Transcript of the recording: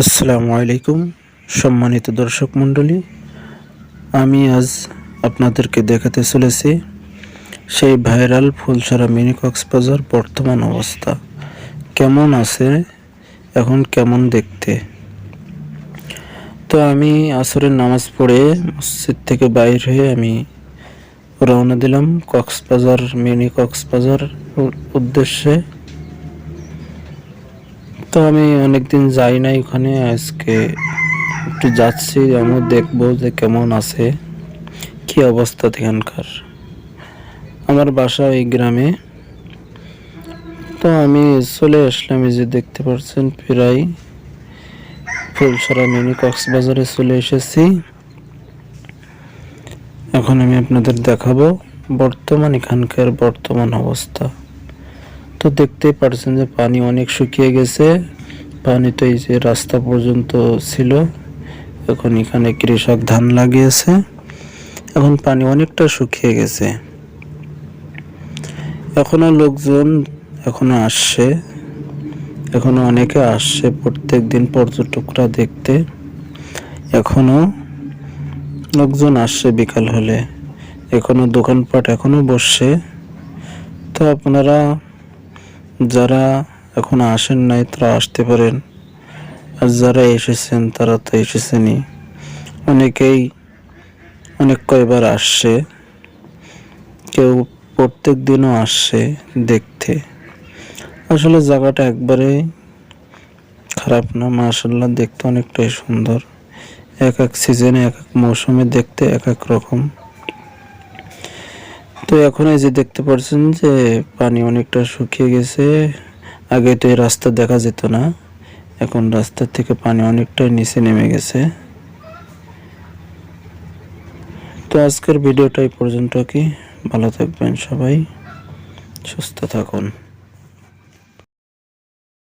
আসসালামু আলাইকুম সম্মানিত দর্শক মণ্ডলী, আমি আজ আপনাদেরকে দেখাতে চলেছি সেই ভাইরাল ফুলছড়া মিনি কক্সবাজার বর্তমান অবস্থা কেমন আছে, এখন কেমন দেখতে। তো আমি আসরের নামাজ পড়ে মসজিদ থেকে বাইর হয়ে আমি রওনা দিলাম কক্সবাজার মিনি কক্সবাজার উদ্দেশ্যে। তো আমি অনেকদিন যাই নাই ওখানে, আজকে একটু যাচ্ছি, আমি দেখবো যে কেমন আছে, কি অবস্থা এখানকার। আমার বাসা এই গ্রামে। তো আমি চলে আসলাম, এই যে দেখতে পাচ্ছেন প্রায় ফুলছড়া মিনি কক্সবাজারে চলে এসেছি। এখন আমি আপনাদের দেখাবো বর্তমান এখানকার বর্তমান অবস্থা। তো দেখতেই পাচ্ছেন যে পানি অনেক শুকিয়ে গেছে, পানি তো এই যে রাস্তা পর্যন্ত ছিল। এখন এখানে কৃষক ধান লাগিয়েছে, এখন পানি অনেকটা শুকিয়ে গেছে। এখনো লোকজন আসছে, এখনো অনেকে আসছে প্রত্যেক দিন পর্যটকরা দেখতে। এখনো লোকজন আসছে বিকাল হলে, এখনো দোকানপাট এখনো বসছে। তো আপনারা যারা এখনো আসেন নাই তারা আসতে পারেন, আর যারা এসেছেন তারা তো এসেছেনই। অনেকেই অনেক কয়বার আসছে, কেউ প্রত্যেক দিনও আসছে দেখতে। আসলে জায়গাটা একবারে খারাপ না, মাশাআল্লাহ, দেখতে অনেকটাই সুন্দর। এক এক সিজনে এক এক মৌসুমে দেখতে এক এক রকম। তো এখন এই যে দেখতে পাচ্ছেন যে পানি অনেকটা শুকিয়ে গেছে। আগে তো এই রাস্তা দেখা যেত না, এখন রাস্তার থেকে পানি অনেকটাই নিচে নেমে গেছে। তো আজকের ভিডিওটা এই পর্যন্ত। কি ভালো থাকবেন সবাই, সুস্থ থাকুন।